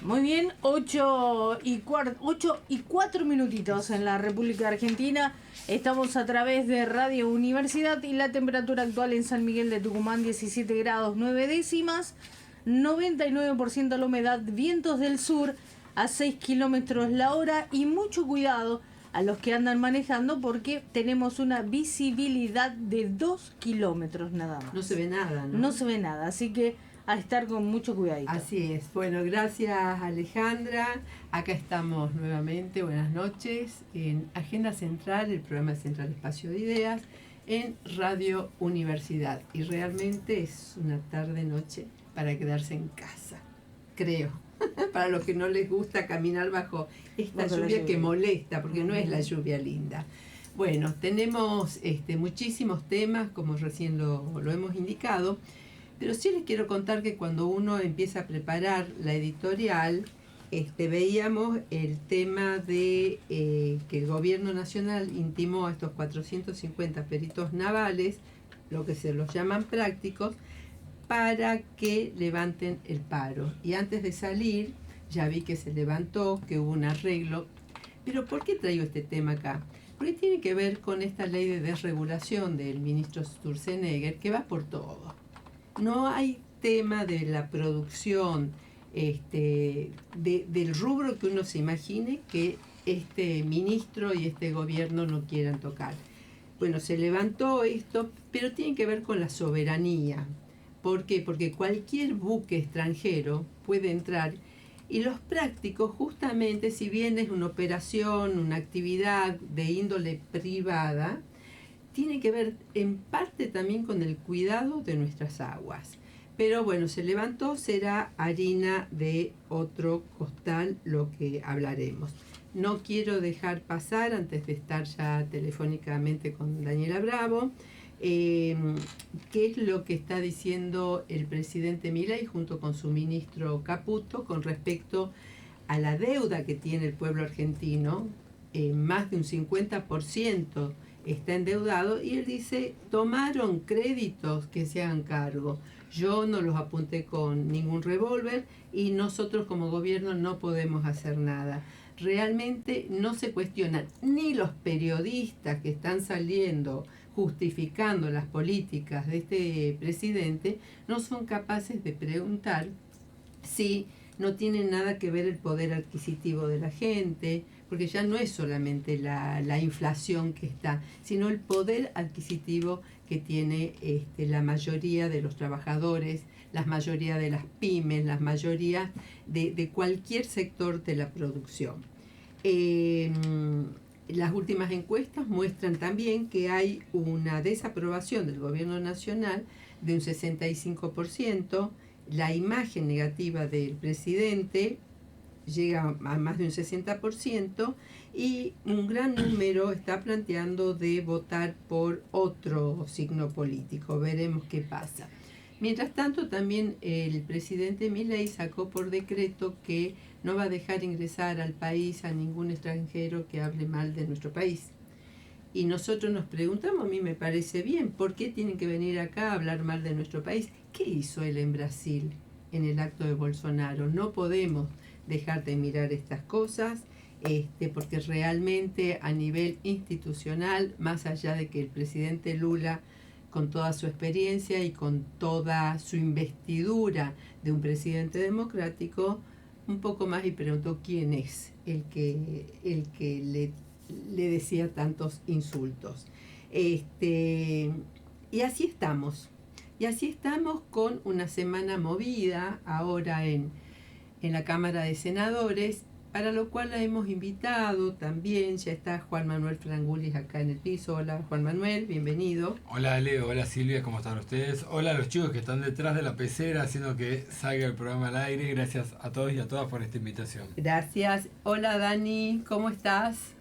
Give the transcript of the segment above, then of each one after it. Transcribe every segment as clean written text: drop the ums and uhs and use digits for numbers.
Muy bien, 8 y 4 minutitos en la República Argentina. Estamos a través de Radio Universidad y la temperatura actual en San Miguel de Tucumán 17 grados 9 décimas, 99% la humedad, vientos del sur a 6 kilómetros la hora y mucho cuidado a los que andan manejando porque tenemos una visibilidad de 2 kilómetros nada más. No se ve nada, ¿no? No se ve nada, así que a estar con mucho cuidadito. Así es. Bueno, gracias Alejandra. Acá estamos nuevamente. Buenas noches en Agenda Central, el programa Central Espacio de Ideas, en Radio Universidad. Y realmente es una tarde-noche para quedarse en casa, creo. Para los que no les gusta caminar bajo esta lluvia que molesta, porque no es la lluvia linda. Bueno, tenemos muchísimos temas, como recién lo hemos indicado. Pero sí les quiero contar que cuando uno empieza a preparar la editorial, veíamos el tema de que el gobierno nacional intimó a estos 450 peritos navales, lo que se los llaman prácticos, para que levanten el paro. Y antes de salir, ya vi que se levantó, que hubo un arreglo. Pero ¿por qué traigo este tema acá? Porque tiene que ver con esta ley de desregulación del ministro Sturzenegger, que va por todo. No hay tema de la producción del rubro que uno se imagine que este ministro y este gobierno no quieran tocar. Bueno, se levantó esto, pero tiene que ver con la soberanía. ¿Por qué? Porque cualquier buque extranjero puede entrar y los prácticos, justamente, si bien es una operación, una actividad de índole privada, tiene que ver en parte también con el cuidado de nuestras aguas. Pero bueno, se levantó, será harina de otro costal lo que hablaremos. No quiero dejar pasar, antes de estar ya telefónicamente con Daniela Bravo, qué es lo que está diciendo el presidente Milei junto con su ministro Caputo con respecto a la deuda que tiene el pueblo argentino, más de un 50%. Está endeudado y él dice, tomaron créditos que se hagan cargo. Yo no los apunté con ningún revólver y nosotros como gobierno no podemos hacer nada. Realmente no se cuestionan ni los periodistas que están saliendo justificando las políticas de este presidente, no son capaces de preguntar si no tiene nada que ver el poder adquisitivo de la gente, porque ya no es solamente la inflación que está, sino el poder adquisitivo que tiene la mayoría de los trabajadores, la mayoría de las pymes, la mayoría de cualquier sector de la producción. Las últimas encuestas muestran también que hay una desaprobación del gobierno nacional de un 65%, la imagen negativa del presidente llega a más de un 60% y un gran número está planteando de votar por otro signo político. Veremos qué pasa. Mientras tanto, también el presidente Milei sacó por decreto que no va a dejar ingresar al país a ningún extranjero que hable mal de nuestro país. Y nosotros nos preguntamos, a mí me parece bien, ¿por qué tienen que venir acá a hablar mal de nuestro país? ¿Qué hizo él en Brasil en el acto de Bolsonaro? No podemos dejar de mirar estas cosas, porque realmente a nivel institucional, más allá de que el presidente Lula, con toda su experiencia y con toda su investidura de un presidente democrático, un poco más y preguntó quién es el que le decía tantos insultos. Y así estamos. Y así estamos con una semana movida ahora en la Cámara de Senadores, para lo cual la hemos invitado también. Ya está Juan Manuel Frangulis acá en el piso. Hola Juan Manuel, bienvenido. Hola Leo, hola Silvia, ¿cómo están ustedes? Hola a los chicos que están detrás de la pecera haciendo que salga el programa al aire. Gracias a todos y a todas por esta invitación. Gracias. Hola Dani, ¿cómo estás?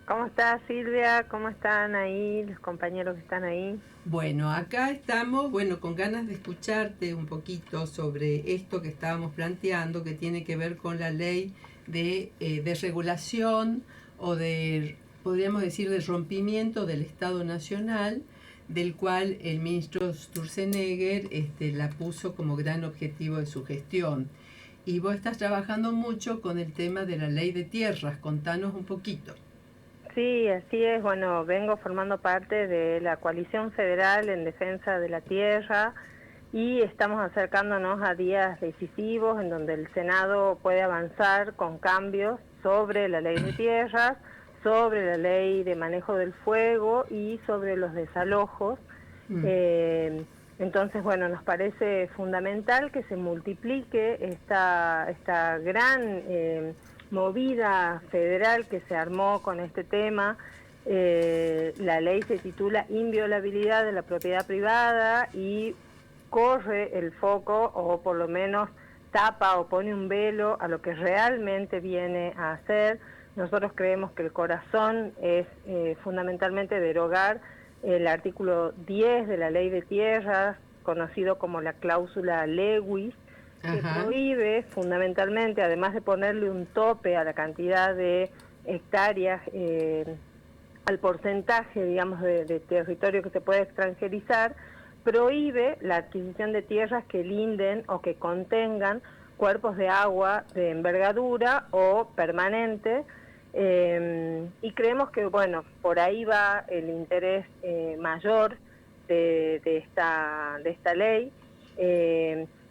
¿Cómo estás Silvia? ¿Cómo están ahí los compañeros que están ahí? Bueno, acá estamos, con ganas de escucharte un poquito sobre esto que estábamos planteando, que tiene que ver con la ley de desregulación o podríamos decir, de rompimiento del Estado Nacional, del cual el ministro Sturzenegger la puso como gran objetivo de su gestión. Y vos estás trabajando mucho con el tema de la ley de tierras. Contanos un poquito. Sí, así es. Bueno, vengo formando parte de la Coalición Federal en Defensa de la Tierra y estamos acercándonos a días decisivos en donde el Senado puede avanzar con cambios sobre la ley de tierras, sobre la ley de manejo del fuego y sobre los desalojos. Entonces, bueno, nos parece fundamental que se multiplique esta gran movida federal que se armó con este tema. La ley se titula Inviolabilidad de la propiedad privada y corre el foco, o por lo menos tapa o pone un velo a lo que realmente viene a hacer. Nosotros creemos que el corazón es fundamentalmente derogar el artículo 10 de la Ley de Tierras, conocido como la cláusula Lewis, que prohíbe fundamentalmente, además de ponerle un tope a la cantidad de hectáreas, al porcentaje, digamos, de territorio que se puede extranjerizar, prohíbe la adquisición de tierras que linden o que contengan cuerpos de agua de envergadura o permanente, y creemos que, bueno, por ahí va el interés mayor de esta ley,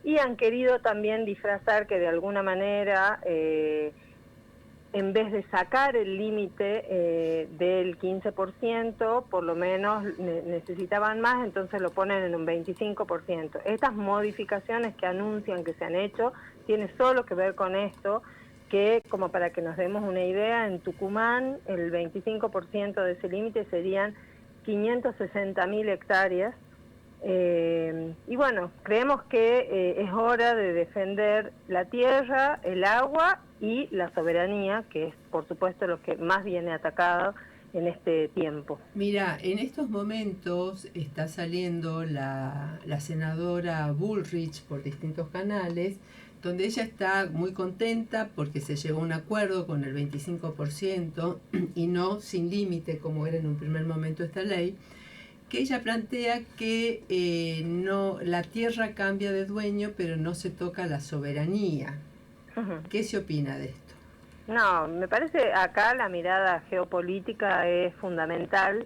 y han querido también disfrazar que de alguna manera, en vez de sacar el límite del 15%, por lo menos necesitaban más, entonces lo ponen en un 25%. Estas modificaciones que anuncian que se han hecho tienen solo que ver con esto, que, como para que nos demos una idea, en Tucumán el 25% de ese límite serían 560.000 hectáreas. Y bueno, creemos que es hora de defender la tierra, el agua y la soberanía, que es por supuesto lo que más viene atacado en este tiempo. Mira, en estos momentos está saliendo la senadora Bullrich por distintos canales, donde ella está muy contenta porque se llegó a un acuerdo con el 25% y no sin límite como era en un primer momento esta ley, que ella plantea que no, la tierra cambia de dueño, pero no se toca la soberanía. ¿Qué se opina de esto? No, me parece acá la mirada geopolítica es fundamental,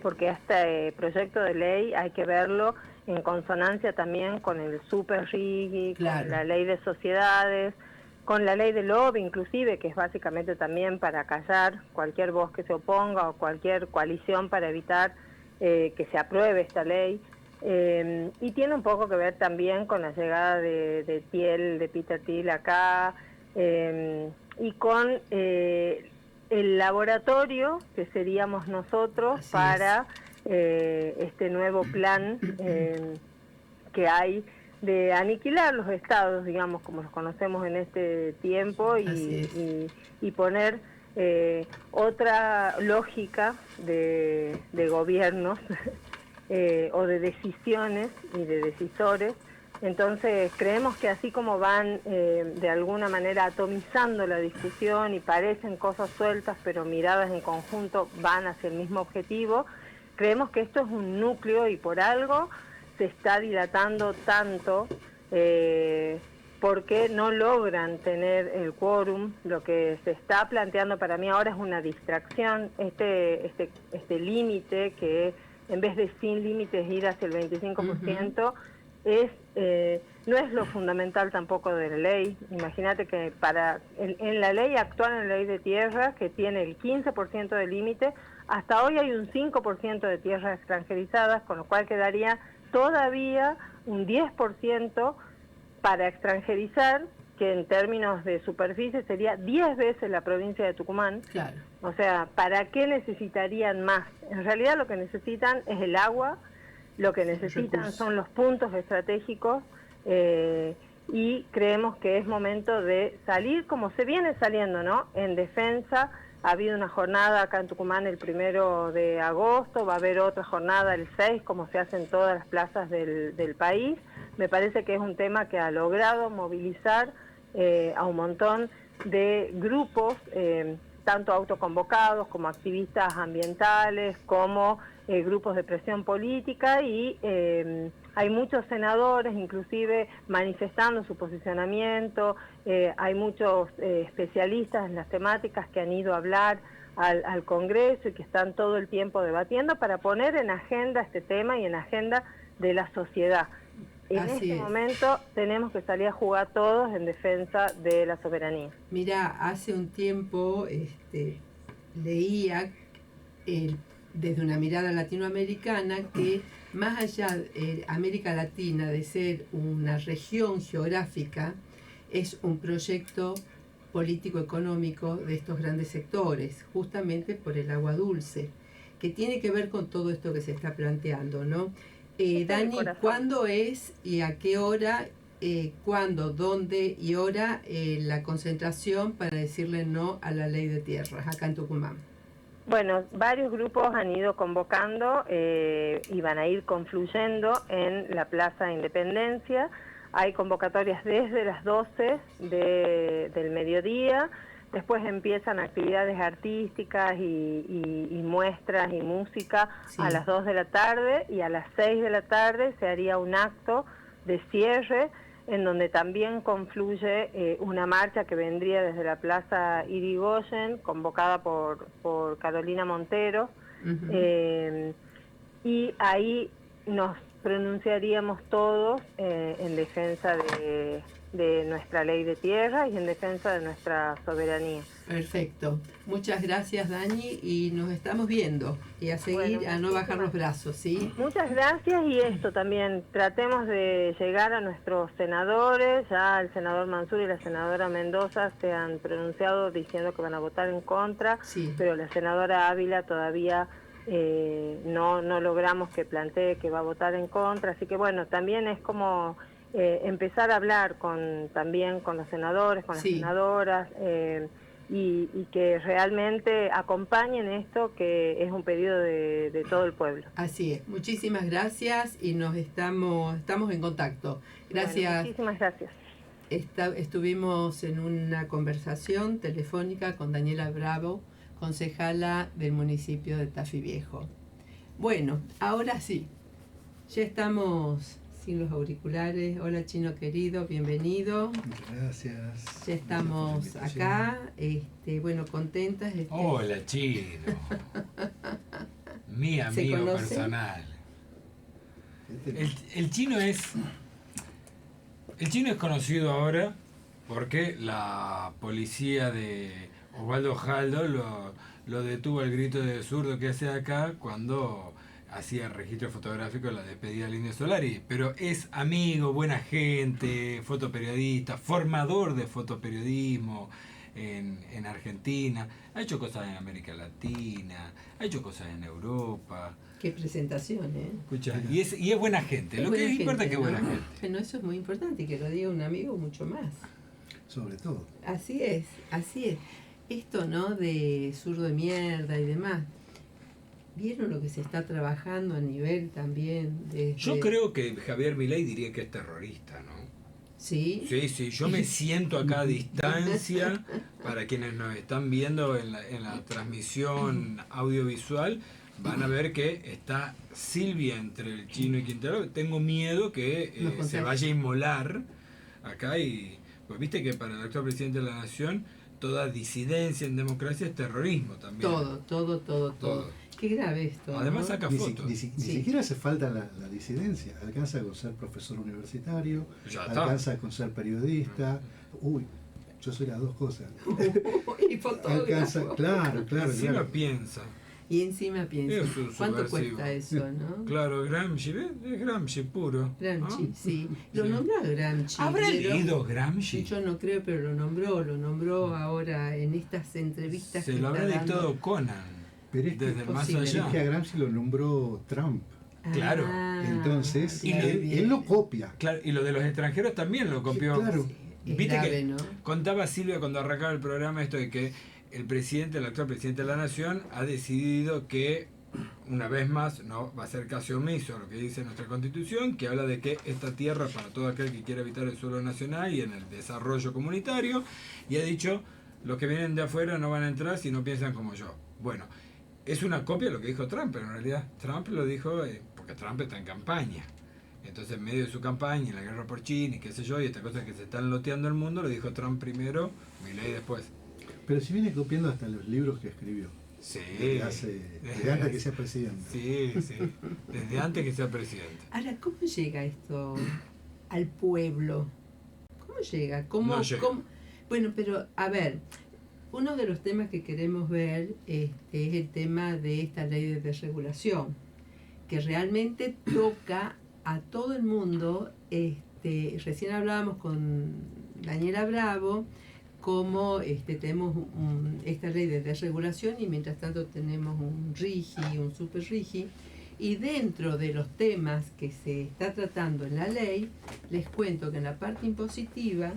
porque este proyecto de ley hay que verlo en consonancia también con el Super RIGI, claro, con la ley de sociedades, con la ley del lobby inclusive, que es básicamente también para callar cualquier voz que se oponga o cualquier coalición para evitar que se apruebe esta ley. Y tiene un poco que ver también con la llegada de Peter Thiel acá, y con el laboratorio que seríamos nosotros. Así para este nuevo plan que hay de aniquilar los estados, digamos, como los conocemos en este tiempo, y poner otra lógica de gobiernos o de decisiones y de decisores. Entonces creemos que así como van de alguna manera atomizando la discusión y parecen cosas sueltas pero miradas en conjunto van hacia el mismo objetivo, creemos que esto es un núcleo y por algo se está dilatando tanto, porque no logran tener el quórum. Lo que se está planteando para mí ahora es una distracción, este límite que en vez de sin límites ir hacia el 25%, no es lo fundamental tampoco de la ley. Imagínate que en la ley actual, en la ley de tierras, que tiene el 15% de límite, hasta hoy hay un 5% de tierras extranjerizadas, con lo cual quedaría todavía un 10% para extranjerizar, que en términos de superficie sería 10 veces la provincia de Tucumán. Claro. O sea, ¿para qué necesitarían más? En realidad lo que necesitan es el agua, lo que necesitan son los puntos estratégicos, y creemos que es momento de salir como se viene saliendo, ¿no? En defensa. Ha habido una jornada acá en Tucumán el 1 de agosto, va a haber otra jornada el 6, como se hace en todas las plazas del país. Me parece que es un tema que ha logrado movilizar a un montón de grupos, tanto autoconvocados como activistas ambientales, como grupos de presión política y hay muchos senadores inclusive manifestando su posicionamiento, hay muchos especialistas en las temáticas que han ido a hablar al Congreso y que están todo el tiempo debatiendo para poner en agenda este tema y en agenda de la sociedad. En Así este momento tenemos que salir a jugar todos en defensa de la soberanía. Mira, hace un tiempo leía desde una mirada latinoamericana que más allá de América Latina de ser una región geográfica, es un proyecto político-económico de estos grandes sectores, justamente por el agua dulce, que tiene que ver con todo esto que se está planteando, ¿no? Dani, ¿cuándo es y a qué hora, cuándo, dónde y hora la concentración para decirle no a la ley de tierras acá en Tucumán? Bueno, varios grupos han ido convocando y van a ir confluyendo en la Plaza Independencia. Hay convocatorias desde las 12 del mediodía, después empiezan actividades artísticas y muestras y música a las 2 de la tarde y a las 6 de la tarde se haría un acto de cierre en donde también confluye una marcha que vendría desde la Plaza Irigoyen, convocada por Carolina Montero, y ahí nos pronunciaríamos todos en defensa de nuestra ley de tierra y en defensa de nuestra soberanía. Perfecto. Muchas gracias, Dani, y nos estamos viendo. Y a seguir, bueno, a no bajar los brazos, ¿sí? Muchas gracias, y esto también, tratemos de llegar a nuestros senadores. Ya el senador Mansur y la senadora Mendoza se han pronunciado diciendo que van a votar en contra, sí, pero la senadora Ávila todavía no logramos que plantee que va a votar en contra, así que bueno, también es como empezar a hablar también con los senadores, con las senadoras, y que realmente acompañen esto, que es un pedido de todo el pueblo. Así es. Muchísimas gracias y nos estamos en contacto. Gracias. Bueno, muchísimas gracias. Estuvimos en una conversación telefónica con Daniela Bravo, concejala del municipio de Tafí Viejo. Bueno, ahora sí, ya estamos sin los auriculares. Hola, Chino querido, bienvenido. Muchas gracias. Ya estamos acá, bueno, contentas. Hola, Chino. Mi amigo personal. El Chino es conocido ahora porque la policía de Osvaldo Jaldo lo detuvo al grito de zurdo que hace acá cuando hacía registro fotográfico de la despedida de Indio Solari, pero es amigo, buena gente, fotoperiodista, formador de fotoperiodismo en Argentina, ha hecho cosas en América Latina, ha hecho cosas en Europa. Qué presentación, ¿eh? Escucha, y es buena gente, lo que importa es que es buena gente. Bueno, eso es muy importante, y que lo diga un amigo mucho más. Sobre todo. Así es, así es. Esto, ¿no?, de zurdo de mierda y demás. ¿Vieron lo que se está trabajando a nivel también de... Yo creo que Javier Milei diría que es terrorista, ¿no? ¿Sí? Sí, yo me siento acá a distancia, para quienes nos están viendo en la transmisión audiovisual, van a ver que está Silvia entre el Chino y Quintero. Tengo miedo que se vaya a inmolar acá y... Pues viste que para el actual presidente de la Nación, toda disidencia en democracia es terrorismo también. Todo. Qué grave esto. Además, ¿no? saca fotos. Ni siquiera hace falta la disidencia. Alcanza con ser profesor universitario, alcanza con ser periodista. Uy, yo soy las dos cosas. Y fotógrafo. Claro. Encima piensa. Y encima piensa. ¿Cuánto cuesta eso, no? Claro, Gramsci, ¿ves? Es Gramsci puro. Gramsci, ¿no? sí. Lo nombró a Gramsci. ¿Habrá leído Gramsci? Yo no creo, pero lo nombró ahora en estas entrevistas. Se lo habrá dictado Conan. Pero es desde el más allá. Es que a Gramsci lo nombró Trump. Claro. Entonces, claro, él lo copia. Claro, y lo de los extranjeros también lo copió. Claro. Sí, viste grave, que ¿no? contaba Silvia cuando arrancaba el programa esto de que el actual presidente de la Nación, ha decidido que una vez más no va a hacer caso omiso a lo que dice nuestra Constitución, que habla de que esta tierra es para todo aquel que quiera habitar el suelo nacional y en el desarrollo comunitario, y ha dicho, los que vienen de afuera no van a entrar si no piensan como yo. Bueno, es una copia de lo que dijo Trump, pero en realidad Trump lo dijo porque Trump está en campaña. Entonces, en medio de su campaña, en la guerra por China y qué sé yo, y estas cosas que se están loteando el mundo, lo dijo Trump primero, Milei después. Pero si viene copiando hasta los libros que escribió. Sí. Desde antes que sea presidente. Sí. Desde antes que sea presidente. Ahora, ¿cómo llega esto al pueblo? ¿Cómo llega? ¿Cómo, No llega. cómo? Bueno, pero a ver, uno de los temas que queremos ver es el tema de esta ley de desregulación, que realmente toca a todo el mundo. Recién hablábamos con Daniela Bravo, como tenemos esta ley de desregulación y mientras tanto tenemos un RIGI, un super RIGI, y dentro de los temas que se está tratando en la ley, les cuento que en la parte impositiva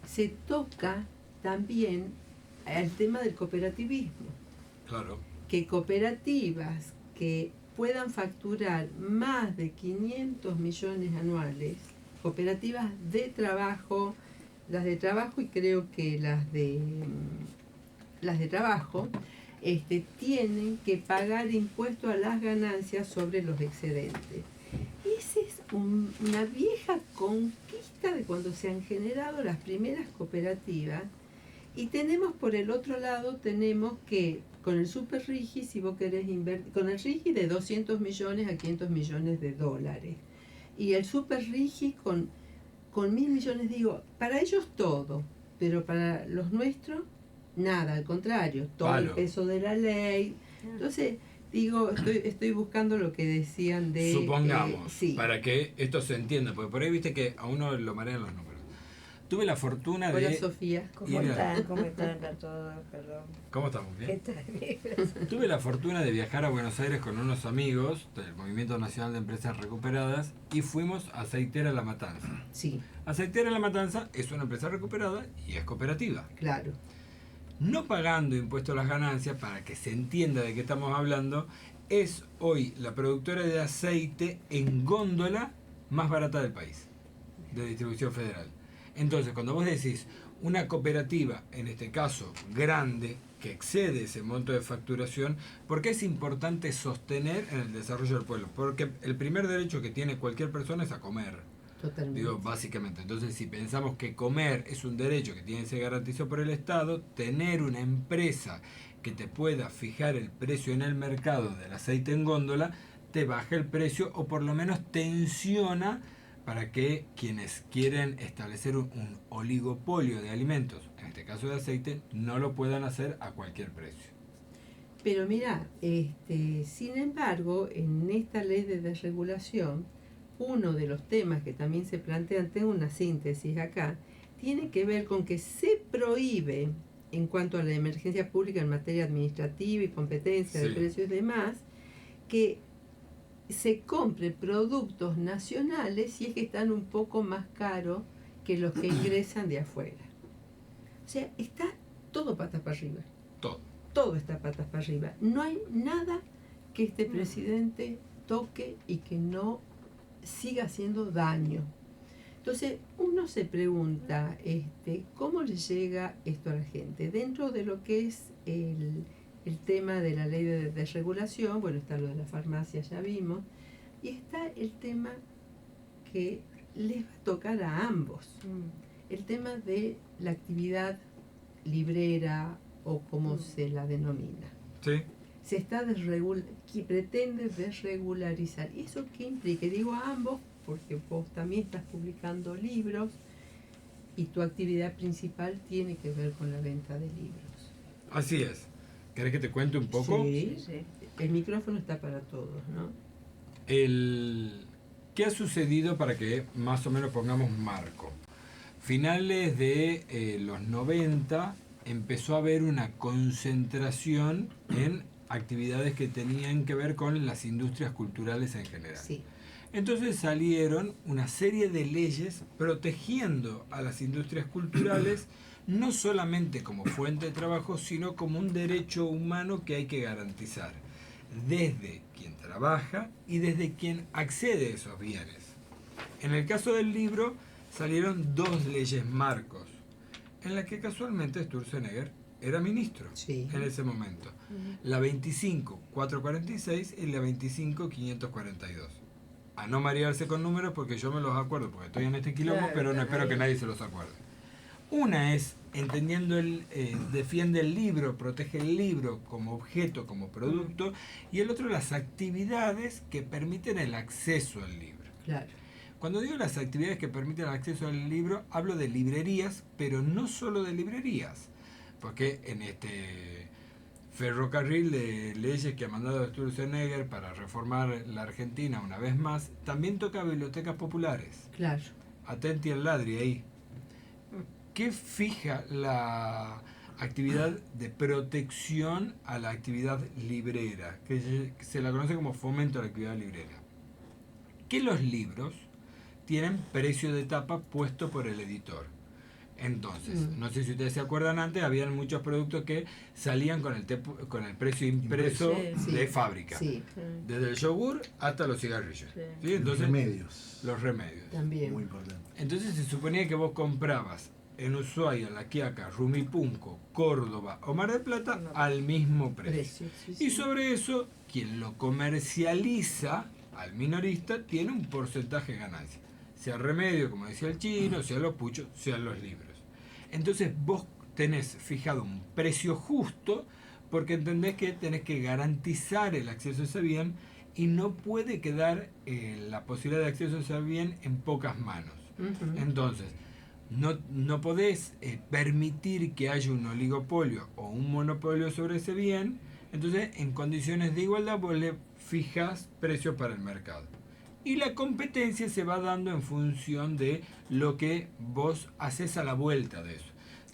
se toca también el tema del cooperativismo. Claro. Que cooperativas que puedan facturar más de 500 millones anuales, cooperativas de trabajo, las de trabajo y creo que las de trabajo, tienen que pagar impuesto a las ganancias sobre los excedentes. Esa es una vieja conquista de cuando se han generado las primeras cooperativas. Y tenemos por el otro lado, tenemos que con el super RIGI, si vos querés invertir, con el RIGI de 200 millones a 500 millones de dólares. Y el super RIGI con 1.000 millones, digo, para ellos todo, pero para los nuestros, nada, al contrario, todo Palo. el peso de la ley. Entonces, digo, estoy buscando lo que decían de... Supongamos, sí. para que esto se entienda, porque por ahí viste que a uno lo marean los números. Tuve la fortuna Hola, de... Sofía. ¿Cómo están? ¿Cómo están todos? Perdón. ¿Cómo estamos? ¿Qué ¿Bien? tal? Tuve la fortuna de viajar a Buenos Aires con unos amigos del Movimiento Nacional de Empresas Recuperadas y fuimos a Aceitera La Matanza. Sí, Aceitera La Matanza es una empresa recuperada y es cooperativa. claro. No pagando impuestos a las ganancias, para que se entienda de qué estamos hablando, es hoy la productora de aceite en góndola más barata del país, de distribución federal. Entonces, cuando vos decís una cooperativa, en este caso grande, que excede ese monto de facturación, ¿por qué es importante sostener en el desarrollo del pueblo? Porque el primer derecho que tiene cualquier persona es a comer. Totalmente. Digo, básicamente. Entonces, si pensamos que comer es un derecho que tiene que ser garantizado por el Estado, tener una empresa que te pueda fijar el precio en el mercado del aceite en góndola, te baja el precio o por lo menos tensiona para que quienes quieren establecer un oligopolio de alimentos, en este caso de aceite, no lo puedan hacer a cualquier precio. Pero mira, sin embargo, en esta ley de desregulación, uno de los temas que también se plantean, tengo una síntesis acá, tiene que ver con que se prohíbe, en cuanto a la emergencia pública en materia administrativa y competencia de Sí. precios y demás, que se compre productos nacionales si es que están un poco más caros que los que ingresan de afuera. O sea, está todo patas para arriba. Todo. Todo está patas para arriba. No hay nada que este presidente toque y que no siga haciendo daño. Entonces, uno se pregunta, ¿cómo le llega esto a la gente? Dentro de lo que es el tema de la ley de desregulación, bueno, está lo de la farmacia, ya vimos, y está el tema que les va a tocar a ambos, el tema de la actividad librera o como se la denomina. ¿Sí? Se está que pretende desregularizar. ¿Y eso qué implica? Digo a ambos porque vos también estás publicando libros y tu actividad principal tiene que ver con la venta de libros. Así es. ¿Querés que te cuente un poco? Sí, Sí. el micrófono está para todos, ¿no? ¿Qué ha sucedido para que más o menos pongamos marco? Finales de los 90 empezó a haber una concentración en actividades que tenían que ver con las industrias culturales en general. Sí. Entonces salieron una serie de leyes protegiendo a las industrias culturales no solamente como fuente de trabajo, sino como un derecho humano que hay que garantizar desde quien trabaja y desde quien accede a esos bienes. En el caso del libro salieron 2 leyes marcos, en las que casualmente Sturzenegger era ministro Sí. en ese momento. La 25.446 y la 25.542. A no marearse con números porque yo me los acuerdo, porque estoy en este quilombo, Claro, pero no está espero que ahí. nadie se los acuerde. Una es entendiendo defiende el libro, protege el libro como objeto, como producto, y el otro las actividades que permiten el acceso al libro. Claro. Cuando digo las actividades que permiten el acceso al libro, hablo de librerías, pero no solo de librerías, porque en este ferrocarril de leyes que ha mandado Sturzenegger para reformar la Argentina una vez más, también toca bibliotecas populares. Claro. Atenti al ladri ahí. ¿Qué fija la actividad de protección a la actividad librera? Que se la conoce como fomento a la actividad librera. Que los libros tienen precio de tapa puesto por el editor. Entonces, no sé si ustedes se acuerdan, antes habían muchos productos que salían con el precio impreso Sí, de fábrica. Sí, Desde el yogur hasta los cigarrillos. Sí. ¿Sí? Entonces, Remedios. los remedios. también. Muy importante. Entonces se suponía que vos comprabas en Ushuaia, La Quiaca, Rumipunco, Córdoba o Mar del Plata al mismo precio. Precio, sí, Y sí. sobre eso, quien lo comercializa al minorista tiene un porcentaje de ganancia. Sea remedio, como decía el chino, sea los puchos, sean los libros. Entonces vos tenés fijado un precio justo porque entendés que tenés que garantizar el acceso a ese bien y no puede quedar la posibilidad de acceso a ese bien en pocas manos. Ujú. Entonces, no podés permitir que haya un oligopolio o un monopolio sobre ese bien. Entonces, en condiciones de igualdad, vos le fijas precios para el mercado. Y la competencia se va dando en función de lo que vos haces a la vuelta de eso.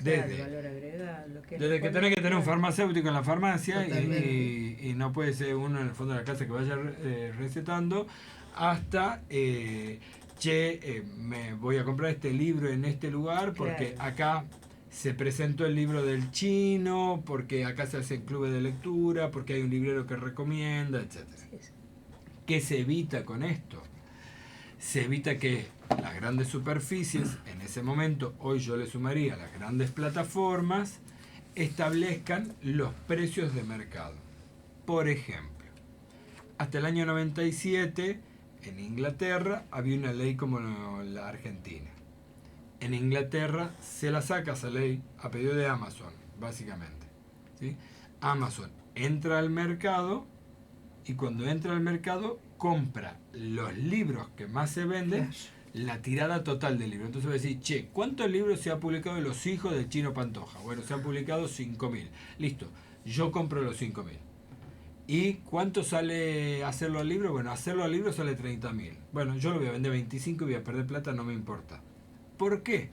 Claro, el valor agregado, lo que Desde que tenés que tener un farmacéutico en la farmacia Totalmente. y no puede ser uno en el fondo de la casa que vaya recetando, hasta, me voy a comprar este libro en este lugar porque Claro. acá se presentó el libro del chino, porque acá se hacen clubes de lectura, porque hay un librero que recomienda, etc. ¿Qué se evita con esto? Se evita que las grandes superficies, en ese momento, hoy yo le sumaría las grandes plataformas, establezcan los precios de mercado. Por ejemplo, hasta el año 97, en Inglaterra, había una ley como la Argentina. En Inglaterra se la saca esa ley a pedido de Amazon, básicamente. ¿Sí? Amazon entra al mercado y cuando entra al mercado compra los libros que más se venden, la tirada total del libro. Entonces va a decir, che, ¿cuántos libros se ha publicado de Los Hijos del Chino Pantoja? Bueno, se han publicado 5.000. Listo, yo compro los 5.000. ¿Y cuánto sale hacerlo al libro? Bueno, hacerlo al libro sale 30.000. Bueno, yo lo voy a vender 25 y voy a perder plata, no me importa. ¿Por qué?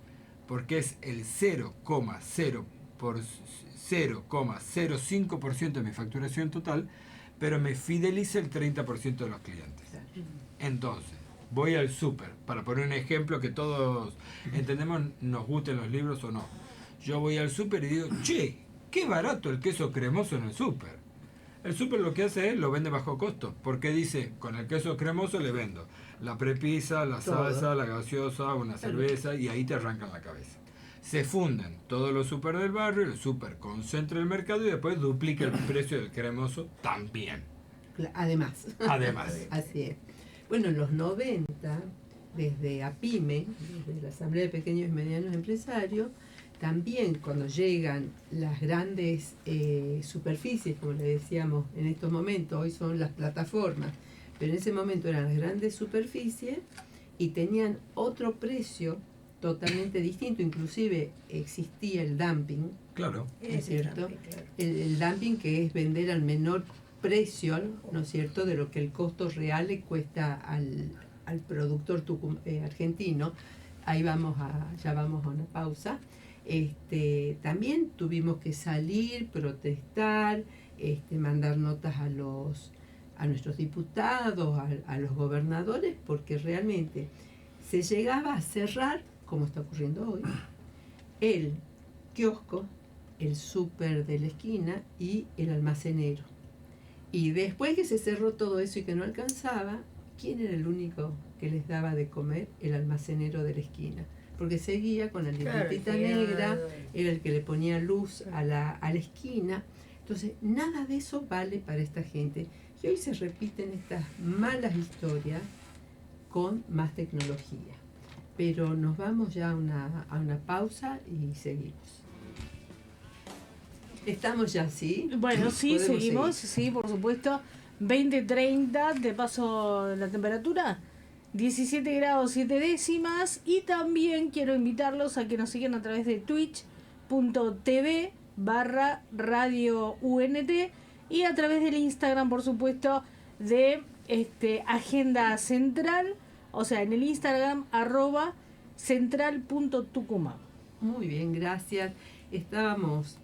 Porque es el 0,05% de mi facturación total, pero me fideliza el 30% de los clientes. Entonces, voy al súper, para poner un ejemplo que todos entendemos, nos gusten los libros o no. Yo voy al súper y digo, che, qué barato el queso cremoso en el súper. El súper lo que hace es, lo vende bajo costo, porque dice, con el queso cremoso le vendo la prepisa, la salsa, la gaseosa, una cerveza, y ahí te arrancan la cabeza. Se funden todos los súper del barrio, el súper concentra el mercado y después duplica el precio del cremoso también. Además. Además. Así es. Bueno, en los 90, desde APIME, desde la Asamblea de Pequeños y Medianos Empresarios, también cuando llegan las grandes superficies, como le decíamos en estos momentos, hoy son las plataformas, pero en ese momento eran las grandes superficies y tenían otro precio totalmente distinto, inclusive existía el dumping, Claro. ¿no es cierto? Dumping, claro. El dumping, que es vender al menor precio, ¿no es cierto?, de lo que el costo real le cuesta al productor argentino. Ahí ya vamos a una pausa. También tuvimos que salir, protestar, mandar notas a nuestros diputados, a los gobernadores, porque realmente se llegaba a cerrar, como está ocurriendo hoy, el kiosco, el súper de la esquina y el almacenero. Y después que se cerró todo eso y que no alcanzaba, ¿quién era el único que les daba de comer? El almacenero de la esquina. porque seguía con la libretita negra, era el que le ponía luz a la esquina. Entonces, nada de eso vale para esta gente. Y hoy se repiten estas malas historias con más tecnología. Pero nos vamos ya a una pausa y seguimos. Estamos ya, ¿sí? Bueno, sí, Podemos seguimos, seguir. sí, por supuesto. 20-30, de paso la temperatura, 17 grados 7 décimas. Y también quiero invitarlos a que nos sigan a través de twitch.tv/Radio UNT y a través del Instagram, por supuesto, de Agenda Central, o sea, en el Instagram @central.tucumán. Muy bien, gracias. Estábamos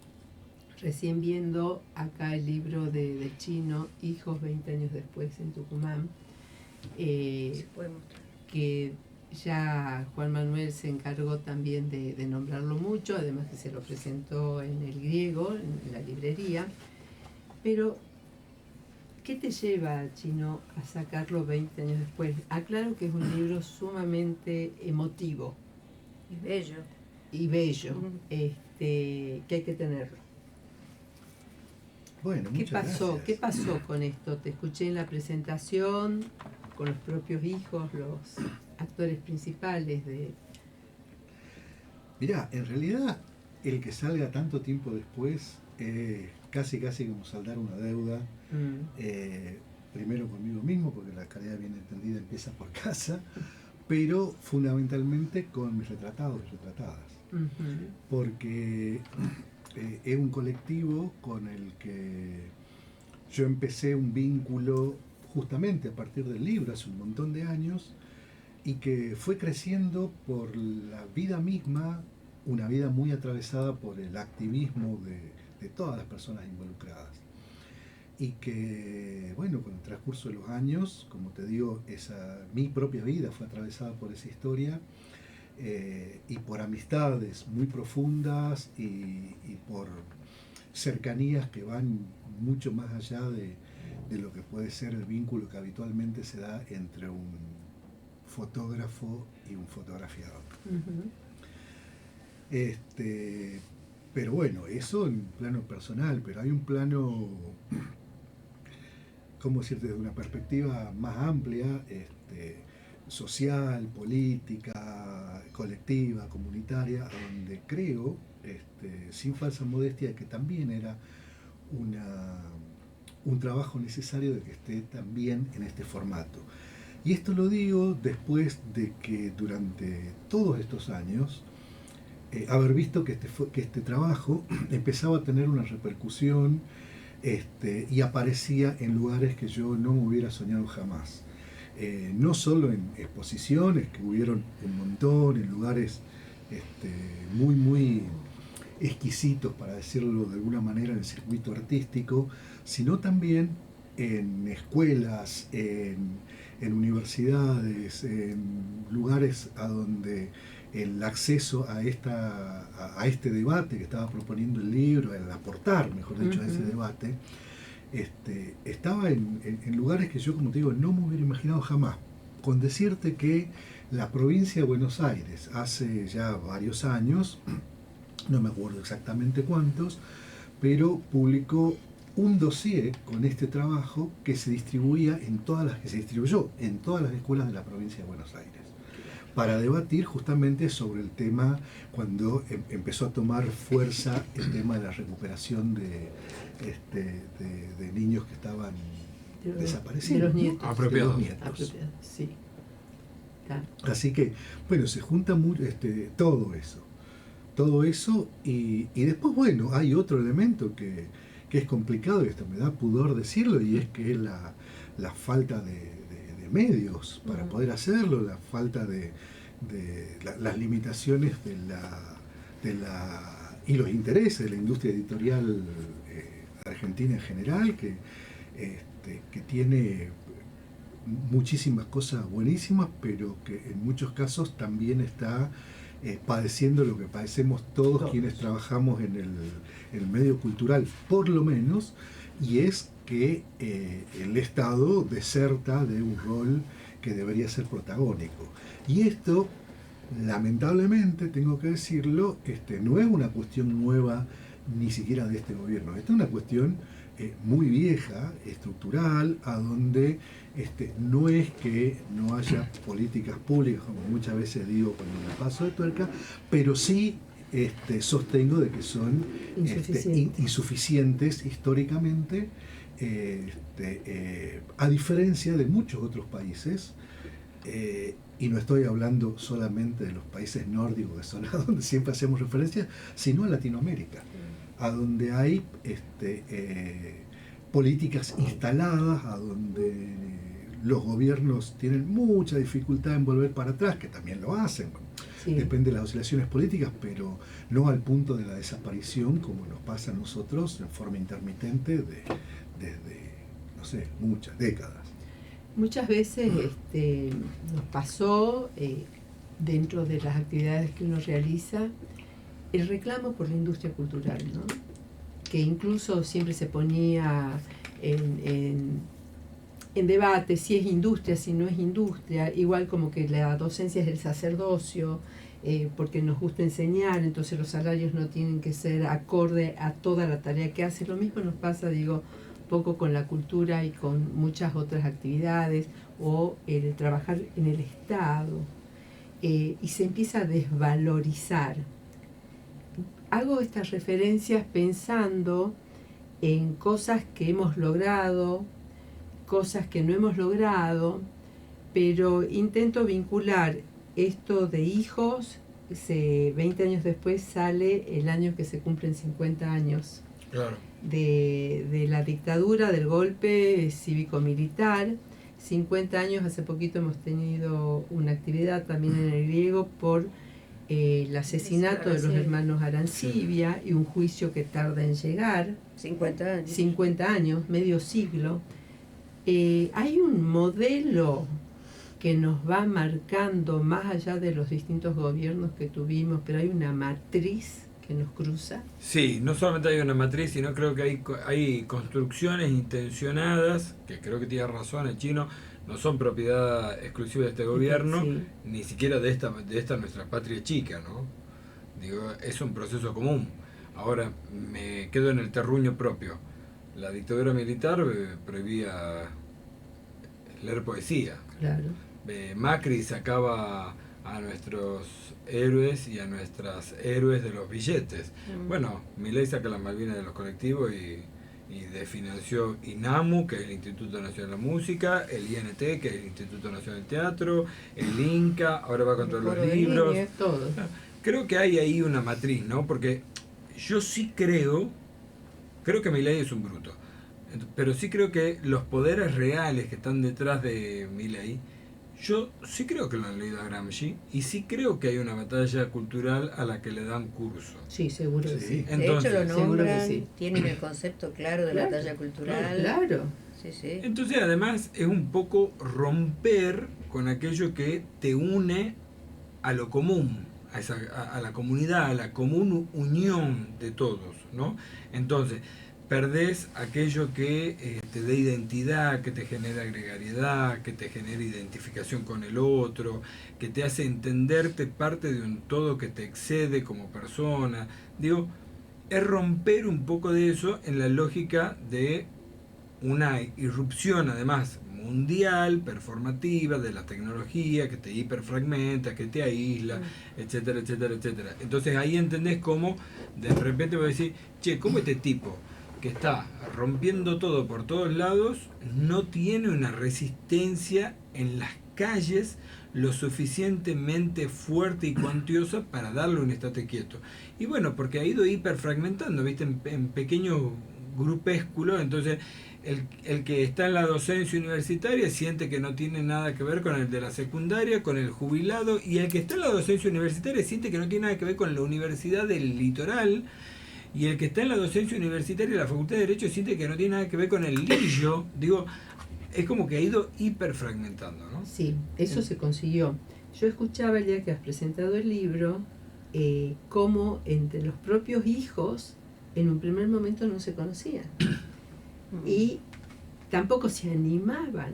recién viendo acá el libro del chino, Hijos 20 años después en Tucumán, que ya Juan Manuel se encargó también de nombrarlo mucho, además que se lo presentó en el griego, en la librería. Pero, ¿qué te lleva, Chino, a sacarlo 20 años después? Aclaro que es un libro sumamente emotivo. Y bello. Y bello, que hay que tenerlo. Bueno, ¿Qué muchas pasó? gracias. ¿Qué pasó con esto? Te escuché en la presentación, con los propios hijos, los actores principales de... Mirá, en realidad, el que salga tanto tiempo después casi como saldar una deuda, primero conmigo mismo, porque la calidad bien entendida empieza por casa, pero fundamentalmente con mis retratados y retratadas, porque es un colectivo con el que yo empecé un vínculo justamente a partir del libro hace un montón de años y que fue creciendo por la vida misma, una vida muy atravesada por el activismo de todas las personas involucradas. Y que, bueno, con el transcurso de los años, como te digo, mi propia vida fue atravesada por esa historia y por amistades muy profundas y por cercanías que van mucho más allá de lo que puede ser el vínculo que habitualmente se da entre un fotógrafo y un fotografiador. Pero bueno, eso en plano personal, pero hay un plano, ¿cómo decir?, desde una perspectiva más amplia, social, política, colectiva, comunitaria, donde creo, sin falsa modestia, que también era un trabajo necesario de que esté también en este formato. Y esto lo digo después de que durante todos estos años haber visto que este trabajo empezaba a tener una repercusión y aparecía en lugares que yo no me hubiera soñado jamás. No solo en exposiciones, que hubieron un montón, en lugares muy exquisitos, para decirlo de alguna manera, en el circuito artístico, sino también en escuelas, en universidades, en lugares a donde el acceso a este debate que estaba proponiendo el libro, el aportar, mejor dicho, a ese debate, estaba en lugares que yo, como te digo, no me hubiera imaginado jamás. Con decirte que la provincia de Buenos Aires, hace ya varios años, no me acuerdo exactamente cuántos, pero publicó un dossier con este trabajo que se distribuyó en todas las escuelas de la provincia de Buenos Aires, para debatir justamente sobre el tema cuando empezó a tomar fuerza el tema de la recuperación de niños que estaban desaparecidos. De los nietos. Apropiados. Apropiados, sí. Claro. Así que, bueno, se junta todo eso y después, bueno, hay otro elemento que es complicado, y esto me da pudor decirlo, y es que es la falta de medios para poder hacerlo, la falta de las limitaciones y los intereses de la industria editorial argentina en general, que tiene muchísimas cosas buenísimas, pero que en muchos casos también está padeciendo lo que padecemos todos quienes trabajamos en el medio cultural, por lo menos, y es que el Estado deserta de un rol que debería ser protagónico. Y esto lamentablemente, tengo que decirlo, no es una cuestión nueva ni siquiera de este gobierno. Esta es una cuestión muy vieja, estructural, a donde no es que no haya políticas públicas, como muchas veces digo cuando me paso de tuerca, pero sí sostengo de que son insuficientes históricamente, a diferencia de muchos otros países, y no estoy hablando solamente de los países nórdicos, que son a donde siempre hacemos referencia, sino a Latinoamérica, a donde hay políticas instaladas, a donde los gobiernos tienen mucha dificultad en volver para atrás, que también lo hacen, sí. Depende de las oscilaciones políticas, pero no al punto de la desaparición como nos pasa a nosotros en forma intermitente desde, no sé, muchas décadas. Muchas veces nos pasó, dentro de las actividades que uno realiza, el reclamo por la industria cultural, ¿no? Que incluso siempre se ponía en debate si es industria, si no es industria, igual como que la docencia es el sacerdocio, porque nos gusta enseñar, entonces los salarios no tienen que ser acorde a toda la tarea que hace. Lo mismo nos pasa, digo, poco con la cultura y con muchas otras actividades, o el trabajar en el Estado, y se empieza a desvalorizar. Hago estas referencias pensando en cosas que hemos logrado, cosas que no hemos logrado, pero intento vincular esto de hijos. 20 años después sale el año que se cumplen 50 años. Claro. De la dictadura, del golpe cívico-militar. 50 años, hace poquito hemos tenido una actividad también en el griego por el asesinato de los hermanos Arancibia, y un juicio que tarda en llegar. 50 años, medio siglo. Hay un modelo que nos va marcando más allá de los distintos gobiernos que tuvimos, pero hay una matriz que nos cruza. Sí, no solamente hay una matriz, sino creo que hay construcciones intencionadas, que creo que tiene razón el chino, no son propiedad exclusiva de este gobierno, sí, ni siquiera de esta nuestra patria chica, ¿no? Digo, es un proceso común. Ahora, me quedo en el terruño propio. La dictadura militar prohibía leer poesía. Claro. Macri sacaba a nuestros héroes y a nuestras héroes de los billetes. Bueno, Milei saca las Malvinas de los colectivos y desfinanció INAMU, que es el Instituto Nacional de la Música, el INT, que es el Instituto Nacional del Teatro, el INCA, ahora va contra los libros. Todo. Creo que hay ahí una matriz, ¿no? Porque yo sí creo que Milei es un bruto, pero sí creo que los poderes reales que están detrás de Milei, yo sí creo que lo han leído a Gramsci, y sí creo que hay una batalla cultural a la que le dan curso. Sí, seguro que sí. Entonces, de hecho lo nombran, sí, tienen el concepto claro de la batalla cultural. Claro. Sí, sí. Entonces además es un poco romper con aquello que te une a lo común, a la comunidad, a la común unión de todos, ¿no? Entonces perdés aquello que te dé identidad, que te genera gregariedad, que te genera identificación con el otro, que te hace entenderte parte de un todo que te excede como persona. Digo, es romper un poco de eso en la lógica de una irrupción, además, mundial, performativa, de la tecnología, que te hiperfragmenta, que te aísla, etcétera, etcétera, etcétera. Entonces ahí entendés cómo de repente vas a decir, che, ¿cómo este tipo que está rompiendo todo por todos lados no tiene una resistencia en las calles lo suficientemente fuerte y cuantiosa para darle un estate quieto? Y bueno, porque ha ido hiperfragmentando, ¿viste? En pequeños grupésculos. Entonces el que está en la docencia universitaria siente que no tiene nada que ver con el de la secundaria, con el jubilado, y el que está en la docencia universitaria siente que no tiene nada que ver con la universidad del litoral, y el que está en la docencia universitaria de la Facultad de Derecho siente que no tiene nada que ver con el lillo. Digo, es como que ha ido hiperfragmentando, ¿no? Sí, eso se consiguió. Yo escuchaba el día que has presentado el libro, cómo entre los propios hijos en un primer momento no se conocían y tampoco se animaban,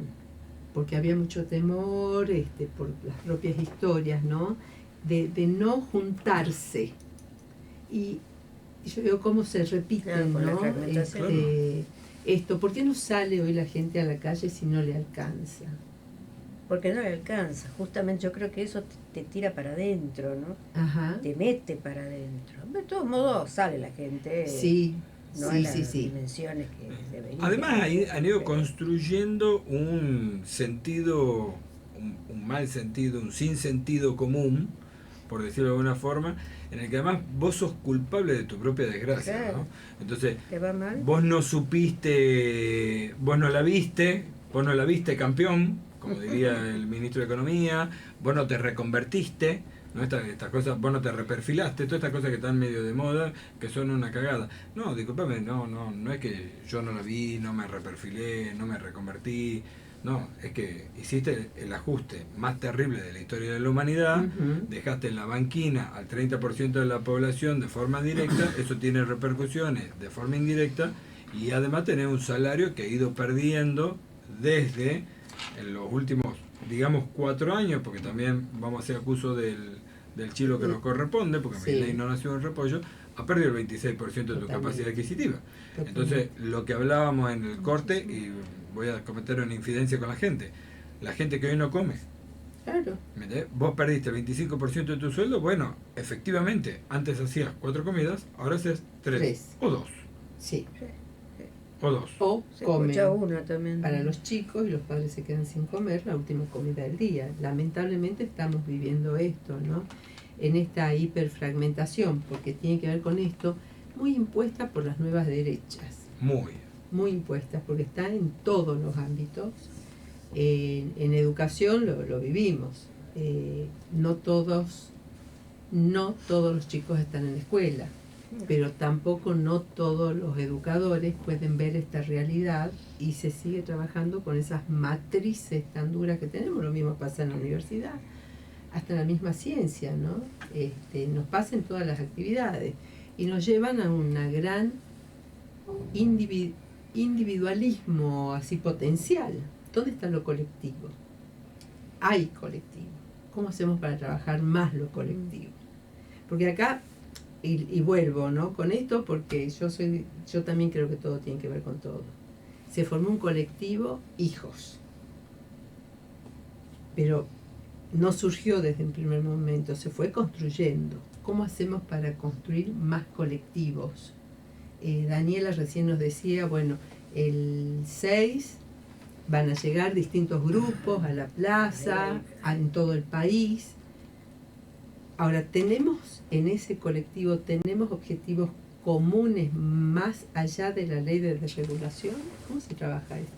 porque había mucho temor por las propias historias, ¿no? de no juntarse. Y yo veo cómo se repiten, Claro, con la ¿no? fragmentación. Esto, ¿por qué no sale hoy la gente a la calle si no le alcanza? Porque no le alcanza. Justamente yo creo que eso te tira para adentro, ¿no? Ajá. Te mete para adentro. De todos modos sale la gente. Sí, No sí, a las sí, sí. dimensiones que debería. Además han ido construyendo un sentido, un mal sentido, un sinsentido común, por decirlo de alguna forma, en el que además vos sos culpable de tu propia desgracia, Claro. ¿no? Entonces, ¿Te va mal? vos no supiste, vos no la viste campeón, como diría el ministro de Economía, vos no te reconvertiste, ¿no? Estas cosas, vos no te reperfilaste, todas estas cosas que están medio de moda, que son una cagada. No, discúlpame, no es que yo no la vi, no me reperfilé, no me reconvertí. No, es que hiciste el ajuste más terrible de la historia de la humanidad, Ujú. dejaste en la banquina al 30% de la población de forma directa, eso tiene repercusiones de forma indirecta, y además tenés un salario que ha ido perdiendo desde en los últimos, digamos, 4 años, porque también vamos a hacer acuso del chilo que nos corresponde, porque Sí. Milei no nació en repollo, ha perdido el 26% de tu Totalmente. capacidad adquisitiva. Totalmente. Entonces, lo que hablábamos en el corte, y voy a cometer una infidencia con la gente que hoy no come, Claro. ¿me entendés? Vos perdiste el 25% de tu sueldo, bueno, efectivamente, antes hacías 4 comidas, ahora haces 3 Tres. o 2, Sí. o 2. O Se comen escucha uno también. para los chicos y los padres se quedan sin comer la última comida del día. Lamentablemente estamos viviendo esto, ¿no? En esta hiperfragmentación, porque tiene que ver con esto, muy impuesta por las nuevas derechas. Muy impuestas, porque está en todos los ámbitos. En educación lo vivimos. No todos los chicos están en la escuela, pero tampoco no todos los educadores pueden ver esta realidad y se sigue trabajando con esas matrices tan duras que tenemos. Lo mismo pasa en la universidad, hasta en la misma ciencia, ¿no? Nos pasa en todas las actividades y nos llevan a una gran individualismo así potencial. ¿Dónde está lo colectivo? Hay colectivo. ¿Cómo hacemos para trabajar más lo colectivo? Porque acá, y vuelvo, ¿no? Con esto, porque yo también creo que todo tiene que ver con todo. Se formó un colectivo hijos, pero no surgió desde un primer momento, se fue construyendo. ¿Cómo hacemos para construir más colectivos? Daniela recién nos decía, bueno, el 6 van a llegar distintos grupos a la plaza, en todo el país. Ahora, tenemos en ese colectivo, tenemos objetivos comunes más allá de la ley de desregulación. ¿Cómo se trabaja esto?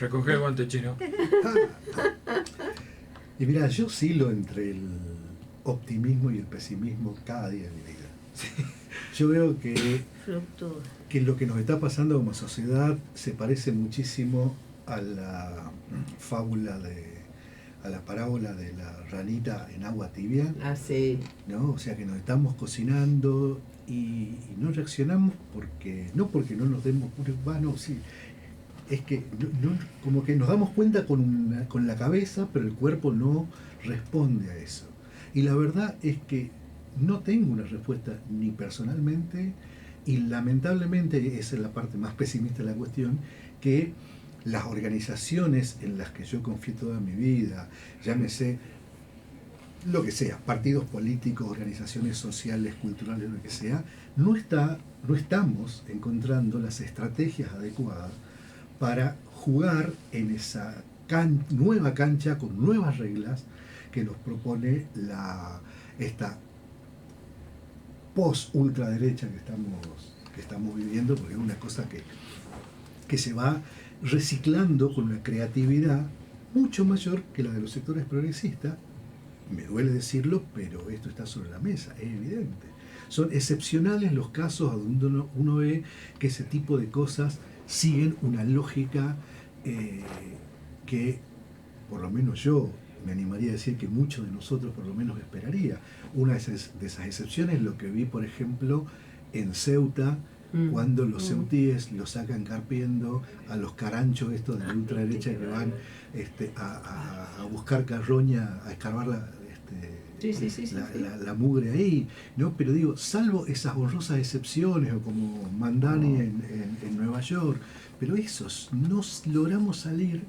Recoge el guante chino. Y mira, yo oscilo entre el optimismo y el pesimismo cada día de mi vida. Yo veo Fluctúa. que lo que nos está pasando como sociedad se parece muchísimo a la a la parábola de la ranita en agua tibia, Hace ¿no? O sea que nos estamos cocinando y no reaccionamos no porque no nos demos sí, es que como que nos damos cuenta con la cabeza, pero el cuerpo no responde a eso. Y la verdad es que no tengo una respuesta ni personalmente, y lamentablemente esa es la parte más pesimista de la cuestión, que las organizaciones en las que yo confío toda mi vida, llámese lo que sea, partidos políticos, organizaciones sociales, culturales, lo que sea, no estamos encontrando las estrategias adecuadas para jugar en esa nueva cancha con nuevas reglas que nos propone esta post-ultraderecha que estamos viviendo, porque es una cosa que se va reciclando con una creatividad mucho mayor que la de los sectores progresistas. Me duele decirlo, pero esto está sobre la mesa, es evidente. Son excepcionales los casos donde uno ve que ese tipo de cosas siguen una lógica que, por lo menos yo me animaría a decir que muchos de nosotros por lo menos esperaría. Una de esas excepciones es lo que vi, por ejemplo, en Ceuta, cuando los ceutíes los sacan carpiendo a los caranchos estos de la ultraderecha que van a buscar carroña, a escarbar Sí. la mugre ahí, ¿no? Pero digo, salvo esas honrosas excepciones, o como Mandani en Nueva York, pero esos no logramos salir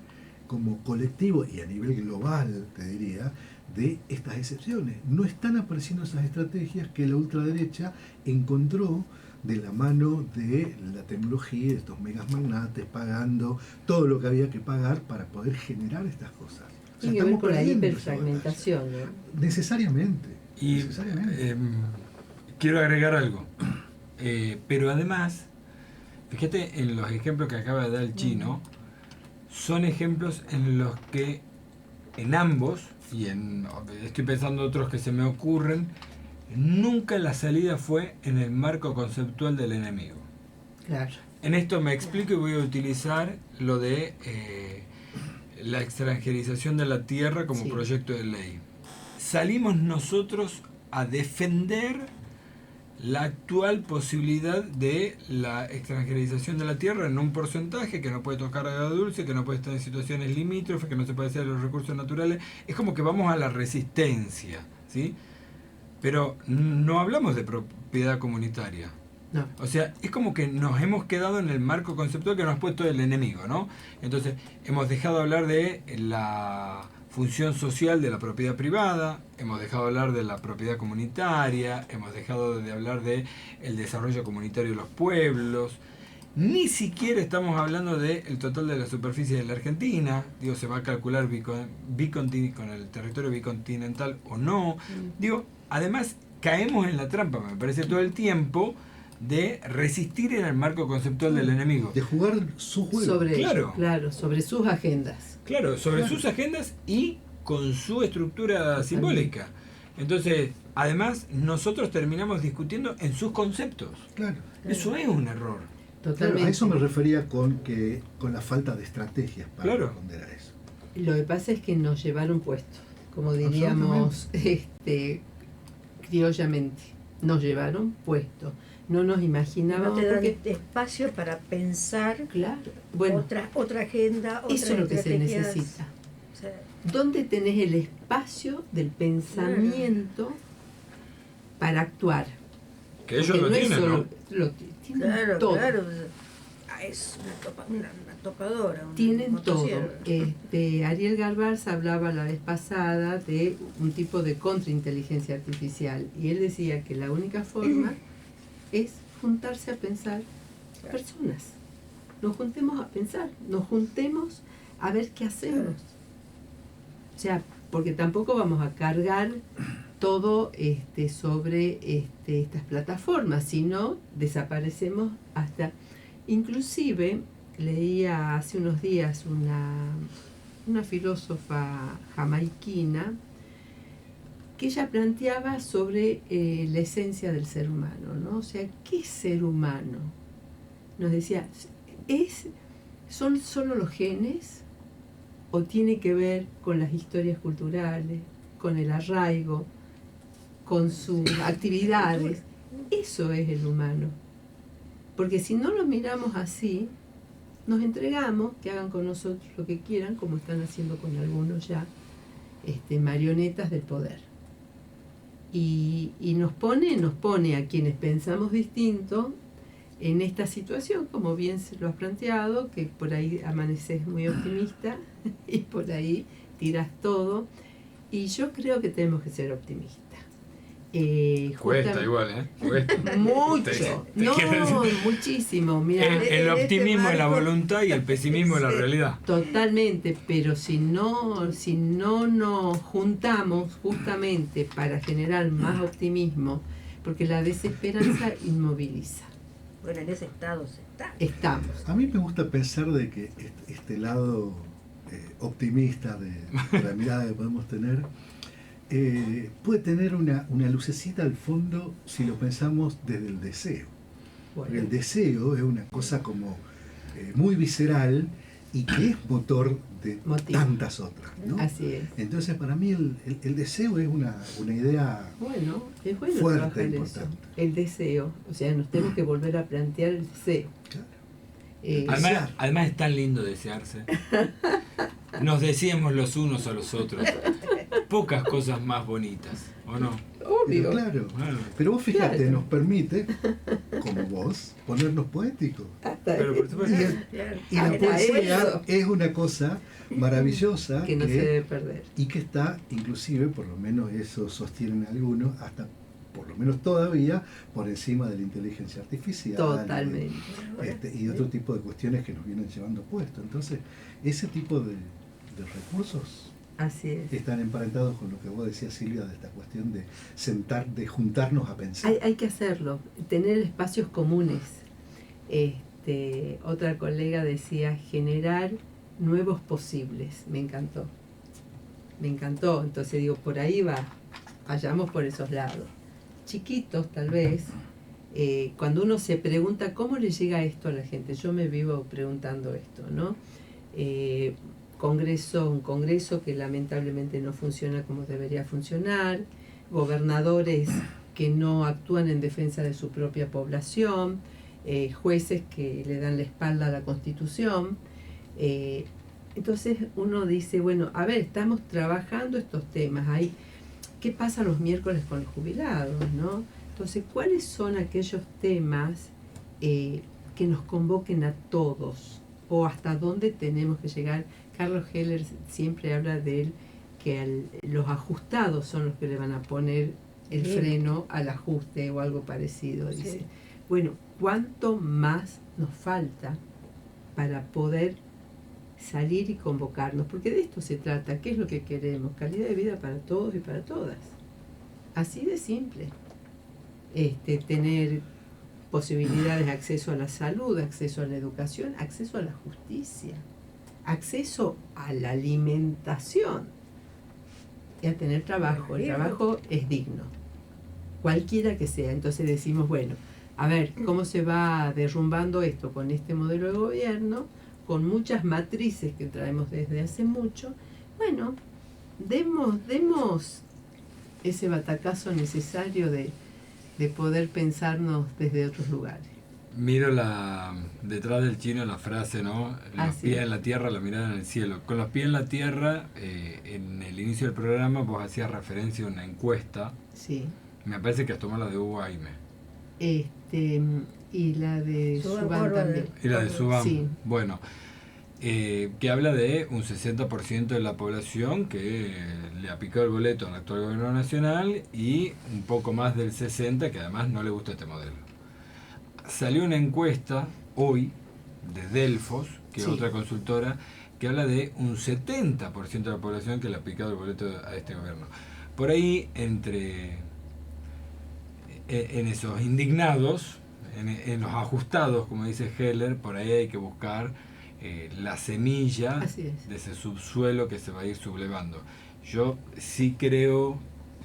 como colectivo y a nivel global, te diría, de estas excepciones. No están apareciendo esas estrategias que la ultraderecha encontró de la mano de la tecnología, de estos megas magnates, pagando todo lo que había que pagar para poder generar estas cosas. O sea, Tiene que ver estamos con la perdiendo esa hiperfragmentación, ¿no? batalla. Necesariamente. Y necesariamente. quiero agregar algo. Pero además, fíjate en los ejemplos que acaba de dar el chino, son ejemplos en los que en ambos, y estoy pensando otros que se me ocurren, nunca la salida fue en el marco conceptual del enemigo. Claro. En esto me explico y voy a utilizar lo de la extranjerización de la tierra como Sí. proyecto de ley. Salimos nosotros a defender la actual posibilidad de la extranjerización de la tierra en un porcentaje que no puede tocar agua dulce, que no puede estar en situaciones limítrofes, que no se puede hacer los recursos naturales. Es como que vamos a la resistencia, ¿sí? Pero no hablamos de propiedad comunitaria. No. O sea, es como que nos hemos quedado en el marco conceptual que nos ha puesto el enemigo, ¿no? Entonces, hemos dejado de hablar de la función social de la propiedad privada, hemos dejado de hablar de la propiedad comunitaria, hemos dejado de hablar de el desarrollo comunitario de los pueblos. Ni siquiera estamos hablando del total de la superficie de la Argentina. Digo, se va a calcular con el territorio bicontinental o no. Digo, además caemos en la trampa, me parece, todo el tiempo de resistir en el marco conceptual del enemigo. De jugar su juego. Sobre Claro. ellos, claro, sobre sus agendas. Claro, sobre Claro. sus agendas y con su estructura simbólica. Entonces, además, nosotros terminamos discutiendo en sus conceptos. Claro. Eso es un error. Claro, Totalmente. a eso me refería con la falta de estrategias para Claro. responder a eso. Lo que pasa es que nos llevaron puestos, como diríamos criollamente, nos llevaron puestos. No nos No imaginábamos te dan porque, espacio para pensar claro, bueno, otra agenda, otra eso es lo que se estrategias. necesita. O sea, ¿Dónde tenés el espacio del pensamiento para actuar? Que ellos Porque lo no es tienen, solo- ¿no? tienen claro, todo. claro. Es una topadora. Una Tienen todo. motosierra. Ariel Garbaz hablaba la vez pasada de un tipo de contrainteligencia artificial y él decía que la única forma es juntarse a pensar personas. Nos juntemos a pensar, nos juntemos a ver qué hacemos. O sea, porque tampoco vamos a cargar todo sobre estas plataformas, sino desaparecemos hasta... Inclusive leía hace unos días una filósofa jamaiquina que ella planteaba sobre la esencia del ser humano, ¿no? O sea, ¿qué es ser humano? Nos decía, ¿son solo los genes o tiene que ver con las historias culturales, con el arraigo, con sus actividades? Eso es el humano. Porque si no lo miramos así, nos entregamos, que hagan con nosotros lo que quieran, como están haciendo con algunos ya, marionetas del poder. Y nos pone a quienes pensamos distinto en esta situación, como bien se lo has planteado, que por ahí amaneces muy optimista y por ahí tiras todo. Y yo creo que tenemos que ser optimistas. Cuesta igual, ¿eh? Cuesta. Mucho, Te quiero decir, muchísimo. Mira, el optimismo es la voluntad y el pesimismo es la realidad. totalmente, pero si no nos juntamos justamente para generar más optimismo, porque la desesperanza inmoviliza. Bueno, en ese estado se está. Estamos. A mí me gusta pensar de que este lado optimista de la mirada que podemos tener puede tener una lucecita al fondo si lo pensamos desde el deseo. Porque el deseo es una cosa como muy visceral y que es motor de Motivo. tantas otras, ¿no? Así es. Entonces para mí el deseo es una idea Bueno, es bueno fuerte, trabajar eso. importante. El deseo. O sea, nos tenemos que volver a plantear el deseo. Claro. Además es tan lindo desearse. Nos decíamos los unos a los otros. pocas cosas más bonitas, ¿o no? Pero claro, Claro. pero vos fíjate, Claro. nos permite, como vos, ponernos poéticos. Pero por supuesto, Y la Hasta poesía eso. es una cosa maravillosa Que no se debe perder. y que está, inclusive, por lo menos eso sostienen algunos, hasta por lo menos todavía, por encima de la inteligencia artificial. Totalmente. Y otro tipo de cuestiones que nos vienen llevando puesto. Entonces, ese tipo de recursos Así es. están emparentados con lo que vos decías, Silvia, de esta cuestión de juntarnos a pensar. Hay que hacerlo, tener espacios comunes. Otra colega decía generar nuevos posibles. Me encantó. Entonces digo, por ahí va. Vayamos por esos lados. Chiquitos, tal vez. Cuando uno se pregunta cómo le llega esto a la gente, yo me vivo preguntando esto, ¿no? Un congreso que lamentablemente no funciona como debería funcionar, gobernadores que no actúan en defensa de su propia población, jueces que le dan la espalda a la Constitución. Entonces uno dice, bueno, a ver, estamos trabajando estos temas ahí. ¿Qué pasa los miércoles con los jubilados, no? Entonces, ¿cuáles son aquellos temas que nos convoquen a todos? ¿O hasta dónde tenemos que llegar? Carlos Heller siempre habla de él que los ajustados son los que le van a poner el freno al ajuste o algo parecido, dice. Sí. Bueno, ¿cuánto más nos falta para poder salir y convocarnos? Porque de esto se trata. ¿Qué es lo que queremos? Calidad de vida para todos y para todas. Así de simple. Tener posibilidades de acceso a la salud, acceso a la educación, acceso a la justicia, acceso a la alimentación y a tener trabajo. El trabajo es digno, cualquiera que sea. Entonces decimos, bueno, a ver, ¿cómo se va derrumbando esto con este modelo de gobierno? Con muchas matrices que traemos desde hace mucho. Bueno, demos ese batacazo necesario de poder pensarnos desde otros lugares. miro detrás del chino la frase, ¿no? Los sí. pies en la tierra, la mirada en el cielo. Con los pies en la tierra, en el inicio del programa vos hacías referencia a una encuesta. Sí. Me parece que has tomado la de Hugo Aime. Y la de Subán Subán Córdoba. también. Y la de Subam. Sí. Bueno, que habla de un 60% de la población que le ha picado el boleto al actual gobierno nacional y un poco más del 60% que además no le gusta este modelo. Salió una encuesta hoy de Delfos, que es Sí. otra consultora, que habla de un 70% de la población que le ha picado el boleto a este gobierno. Por ahí, en esos indignados, en los ajustados, como dice Heller, por ahí hay que buscar la semilla Así es. de ese subsuelo que se va a ir sublevando. Yo sí creo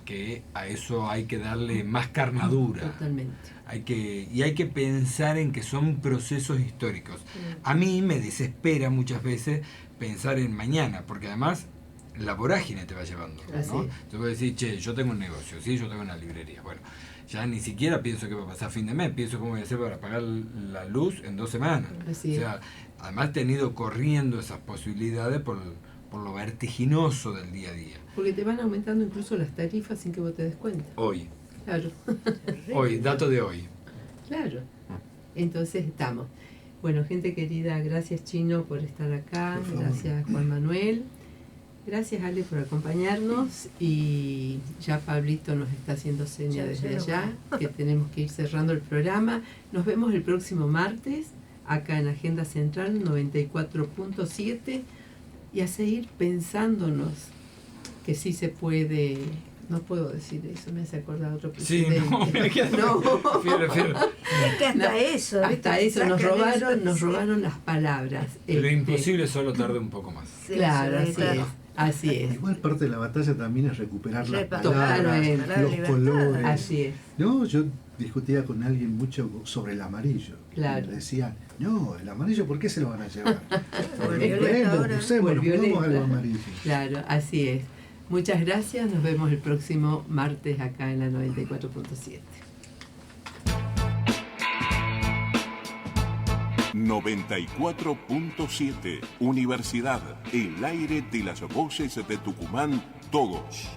que a eso hay que darle más carnadura. Totalmente. Hay que pensar en que son procesos históricos. A mí me desespera muchas veces pensar en mañana, porque además la vorágine te va llevando, Así ¿no? es. Te voy a decir, che, yo tengo un negocio, sí, yo tengo una librería. Bueno, ya ni siquiera pienso que va a pasar fin de mes, pienso cómo voy a hacer para pagar la luz en 2 semanas. Así O sea, además he ido corriendo esas posibilidades por lo vertiginoso del día a día. Porque te van aumentando incluso las tarifas sin que vos te des cuenta. Hoy, Claro. dato de hoy. Claro. Entonces estamos. Bueno, gente querida, gracias Chino por estar acá, Por favor. gracias Juan Manuel, gracias Ale por acompañarnos y ya Pablito nos está haciendo seña Ya, desde ya nos allá que tenemos que ir cerrando el programa. Nos vemos el próximo martes acá en Agenda Central 94.7 y a seguir pensándonos que sí se puede. No puedo decir eso, me hace acordar a otro Sí, presidente. no, me queda No. fiel. Es que hasta eso. Hasta ¿viste? eso, nos Sacan eso, sí. robaron las palabras. Lo imposible solo tarda un poco más. Sí, Claro, sí, así claro. es. Así es. Igual parte de la batalla también es recuperar las Totalmente. palabras, los Libertad. colores. Así es. No, yo discutía con alguien mucho sobre el amarillo. Claro. Y le decía, no, el amarillo, ¿por qué se lo van a llevar? O el violeta ahora. Usemos, O el pongamos violeta. algo amarillo. Claro, así es. Muchas gracias. Nos vemos el próximo martes acá en la 94.7. 94.7 Universidad, el aire de las voces de Tucumán todos.